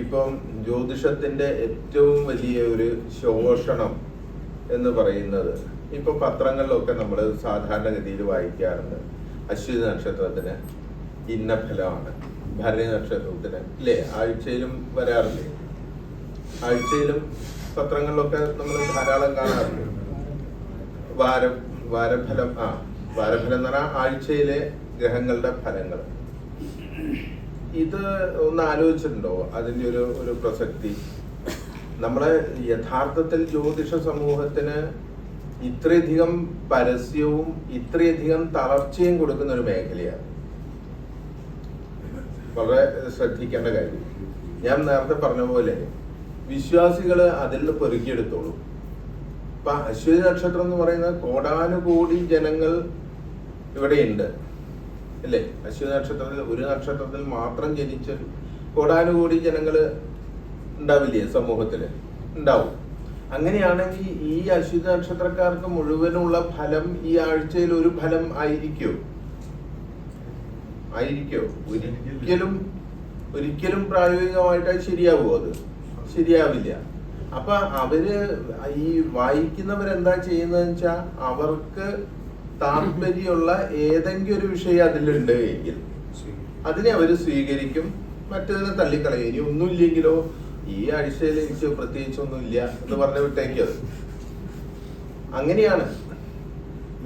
ഇപ്പം ജ്യോതിഷത്തിന്റെ ഏറ്റവും വലിയ ഒരു ശോഷണം എന്ന് പറയുന്നത് ഇപ്പൊ പത്രങ്ങളിലൊക്കെ നമ്മൾ സാധാരണഗതിയിൽ വായിക്കാറുണ്ട്. അശ്വതി നക്ഷത്രത്തിന് ഇന്ന ഫലമാണ്, ഭരണി നക്ഷത്രത്തിന് ഇല്ലേ, ആഴ്ചയിലും വരാറില്ലേ, ആഴ്ചയിലും പത്രങ്ങളിലൊക്കെ നമ്മൾ ധാരാളം കാണാറുണ്ട്. വാരഫലം വാരഫലം എന്ന് പറഞ്ഞാൽ ആഴ്ചയിലെ ഗ്രഹങ്ങളുടെ ഫലങ്ങൾ. ഇത് ഒന്ന് ആലോചിച്ചിട്ടുണ്ടോ അതിൻ്റെ ഒരു പ്രസക്തി? നമ്മളെ യഥാർത്ഥത്തിൽ ജ്യോതിഷ സമൂഹത്തിന് ഇത്രയധികം പരസ്യവും ഇത്രയധികം തളർച്ചയും കൊടുക്കുന്ന ഒരു മേഖലയാണ്. വളരെ ശ്രദ്ധിക്കേണ്ട കാര്യം. ഞാൻ നേരത്തെ പറഞ്ഞ പോലെ വിശ്വാസികൾ അതിൽ നിന്ന് പെറുക്കിയെടുത്തോളൂ. ഇപ്പൊ അശ്വതി നക്ഷത്രം എന്ന് പറയുന്ന കോടാനുകോടി ജനങ്ങൾ ഇവിടെയുണ്ട് അല്ലേ? അശ്വതി നക്ഷത്രത്തിൽ ഒരു നക്ഷത്രത്തിൽ മാത്രം ജനിച്ച് കോടാനുകോടി ജനങ്ങൾ ഉണ്ടാവില്ലേ സമൂഹത്തിൽ? ഉണ്ടാവും. അങ്ങനെയാണെങ്കിൽ ഈ അശ്വതി നക്ഷത്രക്കാർക്ക് മുഴുവനുള്ള ഫലം ഈ ആഴ്ചയിൽ ഒരു ഫലം ആയിരിക്കോ? ഒരിക്കലും പ്രായോഗികമായിട്ട് ശരിയാവുമോ? അത് ശരിയാവില്ല. അപ്പൊ അവര് ഈ വായിക്കുന്നവരെന്താ ചെയ്യുന്നതെന്ന് വെച്ചാൽ അവർക്ക് താല്പര്യമുള്ള ഏതെങ്കിലും ഒരു വിഷയം അതിലുണ്ട് എങ്കിൽ അതിനെ അവർ സ്വീകരിക്കും, മറ്റതിനെ തള്ളിക്കളയും. ഇനി ഒന്നുമില്ലെങ്കിലോ ഈ ആഴ്ചയിൽ എനിക്ക് പ്രത്യേകിച്ചൊന്നുമില്ല എന്ന് പറഞ്ഞു വിട്ടേക്കത്. അങ്ങനെയാണ്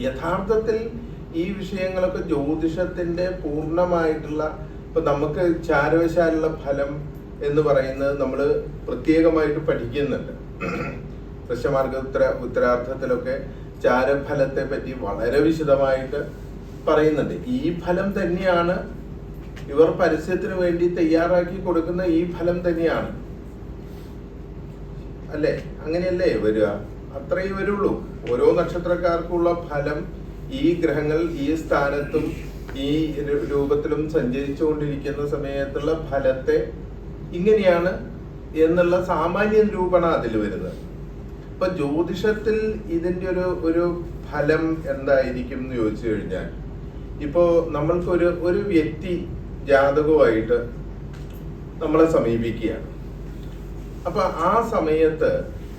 യഥാർത്ഥത്തിൽ ഈ വിഷയങ്ങളൊക്കെ ജ്യോതിഷത്തിന്റെ പൂർണ്ണമായിട്ടുള്ള. ഇപ്പൊ നമുക്ക് ചാരവശാലുള്ള ഫലം എന്ന് പറയുന്നത് നമ്മൾ പ്രത്യേകമായിട്ട് പഠിക്കുന്നുണ്ട്. ദശമാർഗ ഉത്തരാർത്ഥത്തിലൊക്കെ ചാരഫലത്തെ പറ്റി വളരെ വിശദമായിട്ട് പറയുന്നുണ്ട്. ഈ ഫലം തന്നെയാണ് ഇവർ പരസ്യത്തിന് വേണ്ടി തയ്യാറാക്കി കൊടുക്കുന്ന ഈ ഫലം തന്നെയാണ് അല്ലേ? അങ്ങനെയല്ലേ വരിക? അത്രയേ വരുള്ളൂ. ഓരോ നക്ഷത്രക്കാർക്കുള്ള ഫലം ഈ ഗ്രഹങ്ങൾ ഈ സ്ഥാനത്തും ഈ രൂപത്തിലും സഞ്ചരിച്ചുകൊണ്ടിരിക്കുന്ന സമയത്തുള്ള ഫലത്തെ ഇങ്ങനെയാണ് എന്നുള്ള സാമാന്യ നിരൂപണം അതിൽ വരുന്നത്. ഇപ്പൊ ജ്യോതിഷത്തിൽ ഇതിന്റെ ഒരു ഫലം എന്തായിരിക്കും എന്ന് ചോദിച്ചു കഴിഞ്ഞാൽ, ഇപ്പോ നമ്മൾക്ക് ഒരു വ്യക്തി ജാതകവുമായിട്ട് നമ്മളെ സമീപിക്കുകയാണ്. അപ്പൊ ആ സമയത്ത്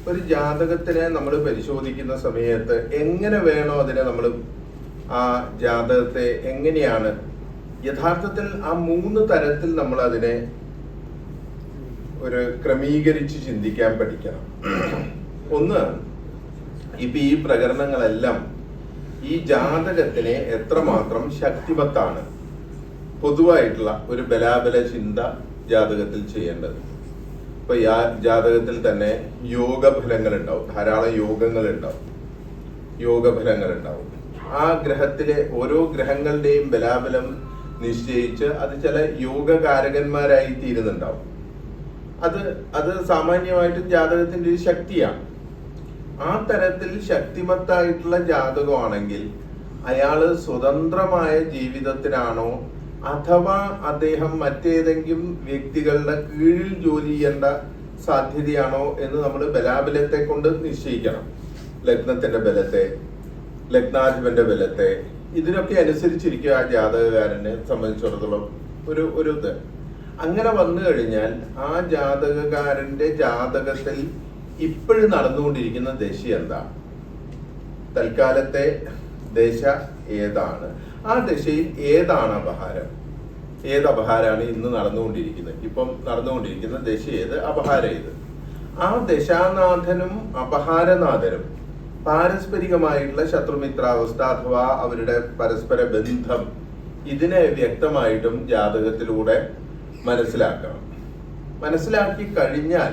ഒരു ജാതകത്തിനെ നമ്മൾ പരിശോധിക്കുന്ന സമയത്ത് എങ്ങനെ വേണോ അതിനെ നമ്മൾ ആ ജാതകത്തെ എങ്ങനെയാണ് യഥാർത്ഥത്തിൽ ആ 3 തരത്തിൽ നമ്മൾ അതിനെ ഒരു ക്രമീകരിച്ച് ചിന്തിക്കാൻ പഠിക്കണം. ഒന്ന്, ഇപ്പൊ ഈ പ്രകരണങ്ങളെല്ലാം ഈ ജാതകത്തിനെ എത്രമാത്രം ശക്തിമത്താണ് പൊതുവായിട്ടുള്ള ഒരു ബലാബല ചിന്ത ജാതകത്തിൽ ചെയ്യേണ്ടത്. ഇപ്പൊ ജാതകത്തിൽ തന്നെ യോഗഫലങ്ങൾ ഉണ്ടാവും, ധാരാളം യോഗഫലങ്ങൾ ഉണ്ടാവും. ആ ഗ്രഹത്തിലെ ഓരോ ഗ്രഹങ്ങളുടെയും ബലാബലം നിശ്ചയിച്ച് അത് ചില യോഗകാരകന്മാരായി തീരുന്നുണ്ടാവും. അത് സാമാന്യമായിട്ടും ജാതകത്തിന്റെ ഒരു ശക്തിയാണ്. ആ തരത്തിൽ ശക്തിമത്തായിട്ടുള്ള ജാതകമാണെങ്കിൽ അയാള് സ്വതന്ത്രമായ ജീവിതത്തിനാണോ അഥവാ അദ്ദേഹം മറ്റേതെങ്കിലും വ്യക്തികളുടെ കീഴിൽ ജോലി ചെയ്യേണ്ട സാധ്യതയാണോ എന്ന് നമ്മൾ ബലാബലത്തെ കൊണ്ട് നിശ്ചയിക്കണം. ലഗ്നത്തിന്റെ ബലത്തെ, ലഗ്നാധിപന്റെ ബലത്തെ, ഇതിനൊക്കെ അനുസരിച്ചിരിക്കും ആ ജാതകകാരനെ സംബന്ധിച്ചിടത്തോളം ഒരു ഇത്. അങ്ങനെ വന്നു കഴിഞ്ഞാൽ ആ ജാതകകാരന്റെ ജാതകത്തിൽ ഇപ്പോഴും നടന്നുകൊണ്ടിരിക്കുന്ന ദശ എന്താ, തൽക്കാലത്തെ ദശ ഏതാണ്, ആ ദശയിൽ ഏതാണ് അപഹാരം, ഏത് അപഹാരമാണ് ഇന്ന് നടന്നുകൊണ്ടിരിക്കുന്നത്, ഇപ്പം നടന്നുകൊണ്ടിരിക്കുന്ന ദശ ഏത്, അപഹാരം ഏത്. ആ ദശാനാഥനും അപഹാരനാഥനും പാരസ്പരികമായിട്ടുള്ള ശത്രുമിത്രാവസ്ഥ അഥവാ അവരുടെ പരസ്പര ബന്ധം ഇതിനെ വ്യക്തമായിട്ടും ജാതകത്തിലൂടെ മനസ്സിലാക്കി കഴിഞ്ഞാൽ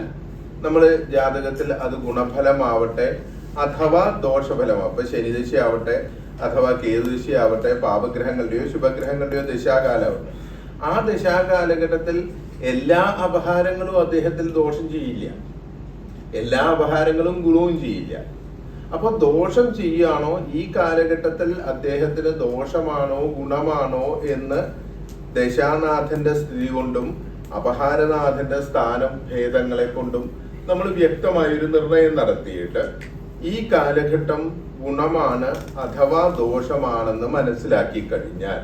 നമ്മൾ ജാതകത്തിൽ അത് ഗുണഫലമാവട്ടെ അഥവാ ദോഷഫലമാവട്ടെ, ഇപ്പൊ ശനിദശയാവട്ടെ അഥവാ കേതുദശയാവട്ടെ, പാപഗ്രഹങ്ങളുടെയോ ശുഭഗ്രഹങ്ങളുടെയോ ദശാകാലമാവട്ടെ, ആ ദശാകാലഘട്ടത്തിൽ എല്ലാ അപഹാരങ്ങളും അദ്ദേഹത്തിൽ ദോഷം ചെയ്യില്ല, എല്ലാ അപഹാരങ്ങളും ഗുണവും ചെയ്യില്ല. അപ്പൊ ദോഷം ചെയ്യുകയാണോ ഈ കാലഘട്ടത്തിൽ അദ്ദേഹത്തിന് ദോഷമാണോ ഗുണമാണോ എന്ന് ദശാനാഥന്റെ സ്ഥിതി കൊണ്ടും അപഹാരനാഥന്റെ സ്ഥാനം ഭേദങ്ങളെ കൊണ്ടും നമ്മൾ വ്യക്തമായൊരു നിർണയം നടത്തിയിട്ട് ഈ കാലഘട്ടം ഗുണമാണ് അഥവാ ദോഷമാണെന്ന് മനസ്സിലാക്കി കഴിഞ്ഞാൽ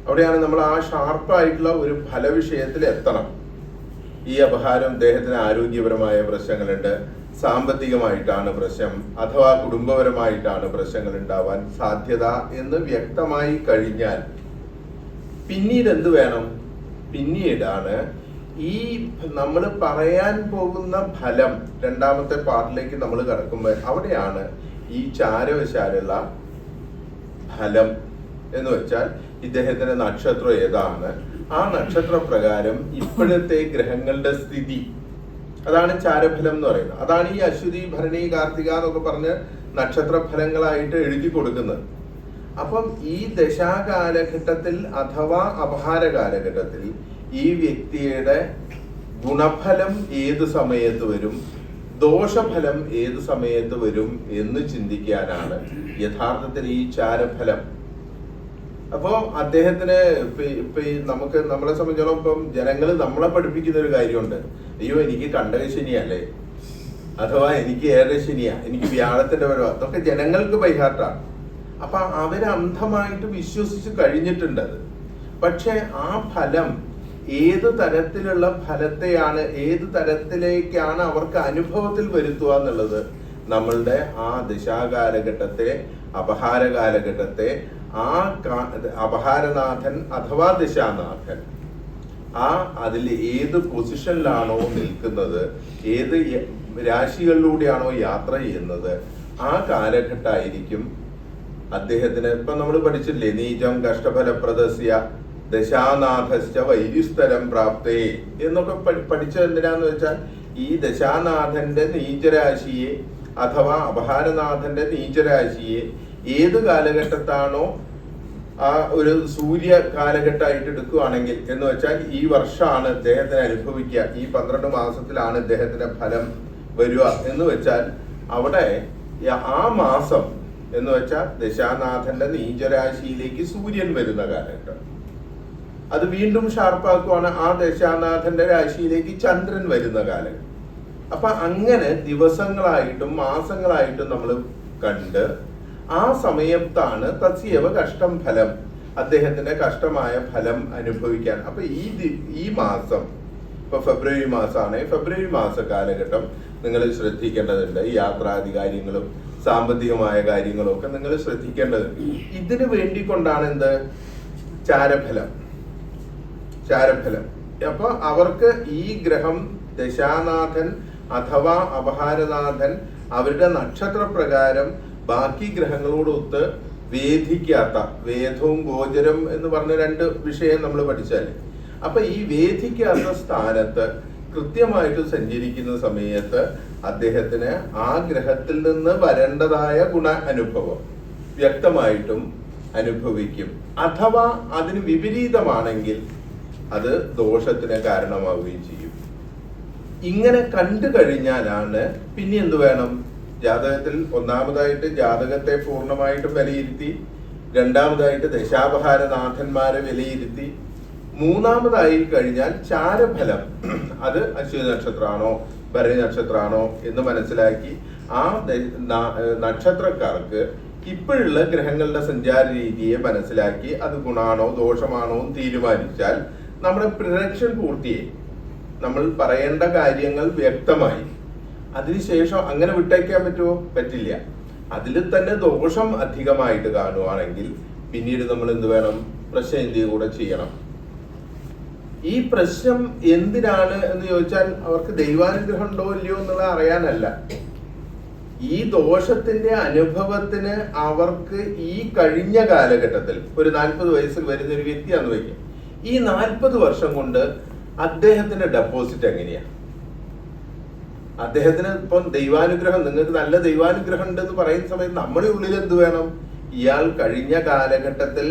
അവിടെയാണ് നമ്മൾ ആ ഷാർപ്പായിട്ടുള്ള ഒരു ഫലവിഷയത്തിൽ എത്തണം. ഈ അപഹാരം അദ്ദേഹത്തിന് ആരോഗ്യപരമായ പ്രശ്നങ്ങളുണ്ട്, സാമ്പത്തികമായിട്ടാണ് പ്രശ്നം, അഥവാ കുടുംബപരമായിട്ടാണ് പ്രശ്നങ്ങൾ ഉണ്ടാവാൻ സാധ്യത എന്ന് വ്യക്തമായി കഴിഞ്ഞാൽ പിന്നീട് എന്ത് വേണം? പിന്നീടാണ് ഈ നമ്മൾ പറയാൻ പോകുന്ന ഫലം, രണ്ടാമത്തെ പാർട്ടിലേക്ക് നമ്മൾ കടക്കുമ്പോൾ അവിടെയാണ് ഈ ചാരവശാലുള്ള ഫലം എന്ന് വെച്ചാൽ ഇദ്ദേഹത്തിന്റെ നക്ഷത്രം ഏതാണ്, ആ നക്ഷത്ര പ്രകാരം ഇപ്പോഴത്തെ ഗ്രഹങ്ങളുടെ സ്ഥിതി, അതാണ് ചാരഫലം എന്ന് പറയുന്നത്. അതാണ് ഈ അശ്വതി ഭരണി കാർത്തിക എന്നൊക്കെ പറഞ്ഞ് നക്ഷത്ര ഫലങ്ങളായിട്ട് എഴുതി കൊടുക്കുന്നത്. അപ്പം ഈ ദശാകാലഘട്ടത്തിൽ അഥവാ അപഹാര കാലഘട്ടത്തിൽ ഈ വ്യക്തിയുടെ ഗുണഫലം ഏത് സമയത്ത് വരും, ദോഷഫലം ഏത് സമയത്ത് വരും എന്ന് ചിന്തിക്കാനാണ് യഥാർത്ഥത്തിൽ ഈ ചാരഫലം. അപ്പോ അദ്ദേഹത്തിന് നമുക്ക് നമ്മളെ സംബന്ധിച്ചോളം ഇപ്പം ജനങ്ങൾ നമ്മളെ പഠിപ്പിക്കുന്ന ഒരു കാര്യമുണ്ട്. അയ്യോ എനിക്ക് കണ്ടകശനിയല്ലേ, അഥവാ എനിക്ക് ഏഴശനിയാ, എനിക്ക് വ്യാഴത്തിന്റെ വരവ്, അതൊക്കെ ജനങ്ങൾക്ക് ബൈഹാർട്ടാണ്. അപ്പൊ അവരന്ധമായിട്ട് വിശ്വസിച്ച് കഴിഞ്ഞിട്ടുണ്ട് അത്. പക്ഷെ ആ ഫലം ഏത് തരത്തിലുള്ള ഫലത്തെയാണ്, ഏത് തരത്തിലേക്കാണ് അവർക്ക് അനുഭവത്തിൽ വരുത്തുക എന്നുള്ളത് നമ്മളുടെ ആ ദിശാകാലഘട്ടത്തെ, അപഹാര കാലഘട്ടത്തെ, ആ അപഹാരനാഥൻ അഥവാ ദിശാനാഥൻ അതിൽ ഏത് പൊസിഷനിലാണോ നിൽക്കുന്നത്, ഏത് രാശികളിലൂടെയാണോ യാത്ര ചെയ്യുന്നത്, ആ കാലഘട്ടമായിരിക്കും അദ്ദേഹത്തിന്. ഇപ്പൊ നമ്മൾ പഠിച്ചില്ലേ, നീചം കഷ്ടഫലപ്രദസ്യ ദശാനാഥശ്ച വൈര്യുസ്ഥലം പ്രാപ്തേ എന്നൊക്കെ പഠിച്ചത് എന്തിനാന്ന് വെച്ചാൽ ഈ ദശാനാഥന്റെ നീചരാശിയെ അഥവാ അപഹാരനാഥന്റെ നീചരാശിയെ ഏത് കാലഘട്ടത്താണോ ആ ഒരു സൂര്യ കാലഘട്ടമായിട്ട് എടുക്കുകയാണെങ്കിൽ എന്ന് വെച്ചാൽ ഈ വർഷമാണ് ഇദ്ദേഹത്തിന് അനുഭവിക്കുക, ഈ 12 മാസത്തിലാണ് ഇദ്ദേഹത്തിന്റെ ഫലം വരിക എന്ന് വെച്ചാൽ അവിടെ ആ മാസം എന്ന് വെച്ചാൽ ദശാനാഥന്റെ നീചരാശിയിലേക്ക് സൂര്യൻ വരുന്ന കാലഘട്ടം. അത് വീണ്ടും ഷാർപ്പാക്കുവാണ് ആ ദശാനാഥന്റെ രാശിയിലേക്ക് ചന്ദ്രൻ വരുന്ന കാലഘട്ടം. അപ്പൊ അങ്ങനെ ദിവസങ്ങളായിട്ടും മാസങ്ങളായിട്ടും നമ്മൾ കണ്ട് ആ സമയത്താണ് തസ്യവ കഷ്ടം ഫലം, അദ്ദേഹത്തിന്റെ കഷ്ടമായ ഫലം അനുഭവിക്കാൻ. അപ്പൊ ഈ മാസം, ഇപ്പൊ ഫെബ്രുവരി മാസമാണ്, ഫെബ്രുവരി മാസ കാലഘട്ടം നിങ്ങൾ ശ്രദ്ധിക്കേണ്ടതുണ്ട്. ഈ യാത്രാദി കാര്യങ്ങളും സാമ്പത്തികമായ കാര്യങ്ങളും ഒക്കെ നിങ്ങൾ ശ്രദ്ധിക്കേണ്ടതുണ്ട്. ഇതിനു വേണ്ടിക്കൊണ്ടാണ് എന്ത് ചാരഫലം. അപ്പൊ അവർക്ക് ഈ ഗ്രഹം ദശാനാഥൻ അഥവാ അപഹാരനാഥൻ അവരുടെ നക്ഷത്ര പ്രകാരം ബാക്കി ഗ്രഹങ്ങളോടൊത്ത് വേദിക്കാത്ത, വേദവും ഗോചരം എന്ന് പറഞ്ഞ 2 വിഷയം നമ്മൾ പഠിച്ചാല്, അപ്പൊ ഈ വേദിക്കാത്ത സ്ഥാനത്ത് കൃത്യമായിട്ട് സഞ്ചരിക്കുന്ന സമയത്ത് അദ്ദേഹത്തിന് ആ ഗ്രഹത്തിൽ നിന്ന് വരേണ്ടതായ ഗുണ അനുഭവം വ്യക്തമായിട്ടും അനുഭവിക്കും. അഥവാ അതിന് വിപരീതമാണെങ്കിൽ അത് ദോഷത്തിന് കാരണമാവുകയും ചെയ്യും. ഇങ്ങനെ കണ്ടു കഴിഞ്ഞാലാണ് പിന്നെ എന്ത് വേണം? ജാതകത്തിൽ ഒന്നാമതായിട്ട് ജാതകത്തെ പൂർണ്ണമായിട്ടും വിലയിരുത്തി, രണ്ടാമതായിട്ട് ദശാപഹാരനാഥന്മാരെ വിലയിരുത്തി, മൂന്നാമതായി കഴിഞ്ഞാൽ ചാരഫലം, അത് അശ്വതി നക്ഷത്രമാണോ ഭരണി നക്ഷത്രമാണോ എന്ന് മനസ്സിലാക്കി ആ നക്ഷത്രക്കാർക്ക് ഇപ്പോഴുള്ള ഗ്രഹങ്ങളുടെ സഞ്ചാര രീതിയെ മനസ്സിലാക്കി അത് ഗുണാണോ ദോഷമാണോ എന്ന് തീരുമാനിച്ചാൽ നമ്മുടെ പ്രിഡിക്ഷൻ പൂർത്തിയായി. നമ്മൾ പറയേണ്ട കാര്യങ്ങൾ വ്യക്തമായി. അതിനുശേഷം അങ്ങനെ വിട്ടേക്കാൻ പറ്റുമോ? പറ്റില്ല. അതിൽ തന്നെ ദോഷം അധികമായിട്ട് കാണുവാണെങ്കിൽ പിന്നീട് നമ്മൾ എന്ത് വേണം? പ്രശ്നചിന്ത കൂടെ ചെയ്യണം. ഈ പ്രശ്നം എന്തിനാണ് എന്ന് ചോദിച്ചാൽ അവർക്ക് ദൈവാനുഗ്രഹം ഉണ്ടോ ഇല്ലയോ എന്നുള്ള അറിയാനല്ല. ഈ ദോഷത്തിന്റെ അനുഭവത്തിന് അവർക്ക് ഈ കഴിഞ്ഞ കാലഘട്ടത്തിൽ ഒരു 40 വയസ്സിൽ വരുന്ന ഒരു വ്യക്തിയാന്ന് വയ്ക്കും. ഈ 40 വർഷം കൊണ്ട് അദ്ദേഹത്തിന്റെ ഡെപ്പോസിറ്റ് എങ്ങനെയാ? അദ്ദേഹത്തിന് ഇപ്പം ദൈവാനുഗ്രഹം, നിങ്ങൾക്ക് നല്ല ദൈവാനുഗ്രഹം ഉണ്ടെന്ന് പറയുന്ന സമയത്ത് നമ്മുടെ ഉള്ളിൽ എന്ത് വേണം? ഇയാൾ കഴിഞ്ഞ കാലഘട്ടത്തിൽ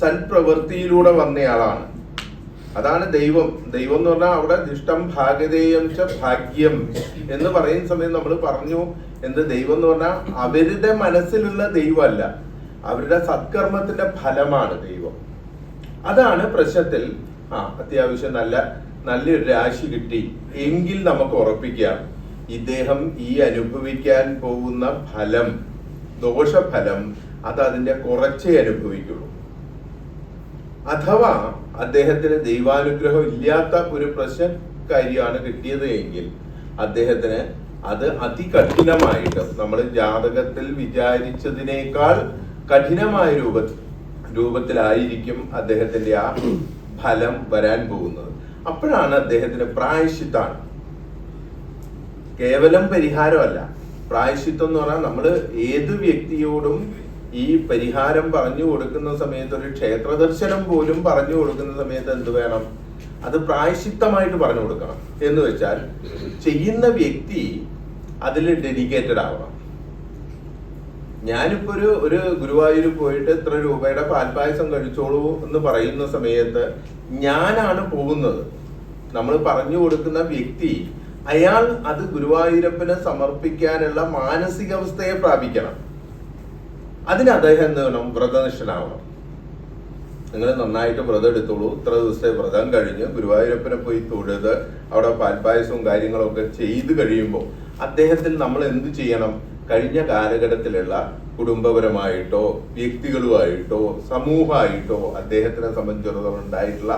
സൽപ്രവൃത്തിയിലൂടെ വന്നയാളാണ്. അതാണ് ദൈവം. ദൈവം എന്ന് പറഞ്ഞാൽ അവിടെ ദിഷ്ടം ഭാഗതേയം ച ഭാഗ്യം എന്ന് പറയുന്ന സമയത്ത് നമ്മൾ പറഞ്ഞു എന്ത്? ദൈവം എന്ന് പറഞ്ഞാൽ അവരുടെ മനസ്സിലുള്ള ദൈവമല്ല, അവരുടെ സത്കർമ്മത്തിന്റെ ഫലമാണ് ദൈവം. അതാണ് പ്രശ്നത്തിൽ അത്യാവശ്യം നല്ലൊരു രാശി കിട്ടി എങ്കിൽ നമുക്ക് ഉറപ്പിക്കാം ഇദ്ദേഹം ഈ അനുഭവിക്കാൻ പോകുന്ന ഫലം, ദോഷഫലം, അത് അതിന്റെ കുറച്ചേ അനുഭവിക്കുള്ളൂ. അഥവാ അദ്ദേഹത്തിന് ദൈവാനുഗ്രഹം ഇല്ലാത്ത ഒരു പ്രശ്നം കാര്യമാണ് കിട്ടിയത് എങ്കിൽ അദ്ദേഹത്തിന് അത് അതികഠിനമായിട്ട് നമ്മൾ ജാതകത്തിൽ വിചാരിച്ചതിനേക്കാൾ കഠിനമായ രൂപത്തിലായിരിക്കും അദ്ദേഹത്തിന്റെ ആ ഫലം വരാൻ പോകുന്നത്. അപ്പോഴാണ് അദ്ദേഹത്തിന് പ്രായശ്ചിത്താണ്, കേവലം പരിഹാരമല്ല. പ്രായശ്ചിത്തം എന്ന് പറഞ്ഞാൽ നമ്മൾ ഏത് വ്യക്തിയോടും ഈ പരിഹാരം പറഞ്ഞു കൊടുക്കുന്ന സമയത്ത്, ഒരു ക്ഷേത്ര ദർശനം പോലും പറഞ്ഞു കൊടുക്കുന്ന സമയത്ത് എന്ത് വേണം? അത് പ്രായശ്ചിത്തമായിട്ട് പറഞ്ഞു കൊടുക്കണം. എന്ന് വെച്ചാൽ ചെയ്യുന്ന വ്യക്തി അതിൽ ഡെഡിക്കേറ്റഡ് ആവണം. ഞാനിപ്പോ ഒരു ഗുരുവായൂർ പോയിട്ട് ഇത്ര രൂപയുടെ പാൽപ്പായസം കഴിച്ചോളൂ എന്ന് പറയുന്ന സമയത്ത് ഞാനാണ് പോകുന്നത്. നമ്മൾ പറഞ്ഞു കൊടുക്കുന്ന വ്യക്തി അയാൾ അത് ഗുരുവായൂരപ്പന് സമർപ്പിക്കാനുള്ള മാനസികാവസ്ഥയെ പ്രാപിക്കണം. അതിന് അദ്ദേഹം എന്ത് വേണം? വ്രതനിഷ്ഠനാവണം. നിങ്ങൾ നന്നായിട്ട് വ്രതം എടുത്തോളൂ, ഇത്ര ദിവസത്തെ വ്രതം കഴിഞ്ഞ് ഗുരുവായൂരപ്പനെ പോയി തൊഴുത് അവിടെ പാൽപ്പായസവും കാര്യങ്ങളൊക്കെ ചെയ്ത് കഴിയുമ്പോൾ അദ്ദേഹത്തിൽ നമ്മൾ എന്ത് ചെയ്യണം? കഴിഞ്ഞ കാലഘട്ടത്തിലുള്ള കുടുംബപരമായിട്ടോ വ്യക്തികളുമായിട്ടോ സമൂഹമായിട്ടോ അദ്ദേഹത്തിനെ സംബന്ധിച്ചിടത്തോളം ഉണ്ടായിട്ടുള്ള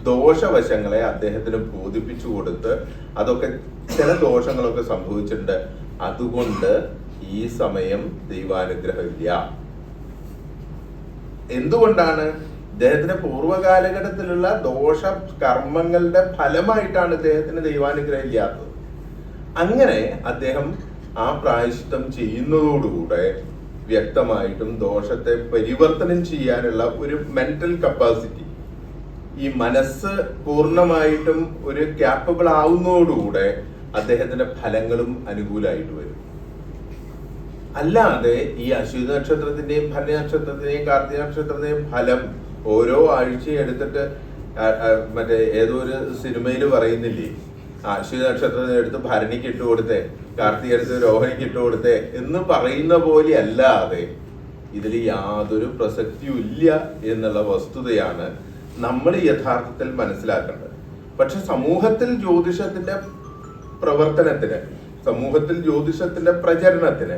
ദോഷവശങ്ങളെ അദ്ദേഹത്തിന് ബോധിപ്പിച്ചു കൊടുത്ത്, അതൊക്കെ ചില ദോഷങ്ങളൊക്കെ സംഭവിച്ചിട്ടുണ്ട്, അതുകൊണ്ട് ഈ സമയം ദൈവാനുഗ്രഹമില്ല. എന്തുകൊണ്ടാണ്? ഇദ്ദേഹത്തിന്റെ പൂർവ്വകാലഘട്ടത്തിലുള്ള ദോഷ കർമ്മങ്ങളുടെ ഫലമായിട്ടാണ് ഇദ്ദേഹത്തിന് ദൈവാനുഗ്രഹം ഇല്ലാത്തത്. അങ്ങനെ അദ്ദേഹം ആ പ്രായശ്ചിത്തം ചെയ്യുന്നതോടുകൂടെ വ്യക്തമായിട്ടും ദോഷത്തെ പരിവർത്തനം ചെയ്യാനുള്ള ഒരു മെന്റൽ കപ്പാസിറ്റി, ഈ മനസ്സ് പൂർണ്ണമായിട്ടും ഒരു ക്യാപ്പബിൾ ആവുന്നതോടുകൂടെ അദ്ദേഹത്തിന്റെ ഫലങ്ങളും അനുകൂലമായിട്ട് വരും. അല്ലാതെ ഈ അശ്വതി നക്ഷത്രത്തിന്റെയും ഭരണി നക്ഷത്രത്തിന്റെയും കാർത്തിക നക്ഷത്രത്തിന്റെയും ഫലം ഓരോ ആഴ്ചയും എടുത്തിട്ട് മറ്റേ ഏതോ ഒരു സിനിമയിൽ പറയുന്നില്ലേ, അശ്വതി നക്ഷത്രത്തിന് എടുത്ത് ഭരണിക്ക് ഇട്ട് കൊടുത്തേ, കാർത്തിക എടുത്ത് രോഹിണിക്ക് ഇട്ട് കൊടുത്തേ എന്ന് പറയുന്ന പോലെ അല്ലാതെ ഇതിൽ യാതൊരു പ്രസക്തിയും ഇല്ല എന്നുള്ള വസ്തുതയാണ് നമ്മൾ യഥാർത്ഥത്തിൽ മനസ്സിലാക്കേണ്ടത്. പക്ഷെ സമൂഹത്തിൽ ജ്യോതിഷത്തിന്റെ പ്രവർത്തനത്തിന്, സമൂഹത്തിൽ ജ്യോതിഷത്തിന്റെ പ്രചരണത്തിന്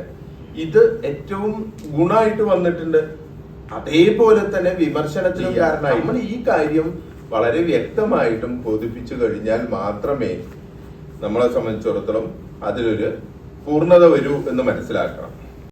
ഇത് ഏറ്റവും ഗുണമായിട്ട് വന്നിട്ടുണ്ട്. അതേപോലെ തന്നെ വിമർശനത്തിനും കാരണമായി. നമ്മൾ ഈ കാര്യം വളരെ വ്യക്തമായിട്ടും ബോധിപ്പിച്ചു കഴിഞ്ഞാൽ മാത്രമേ നമ്മളെ സംബന്ധിച്ചിടത്തോളം അതിലൊരു പൂർണ്ണത വരൂ എന്ന് മനസ്സിലാക്കണം.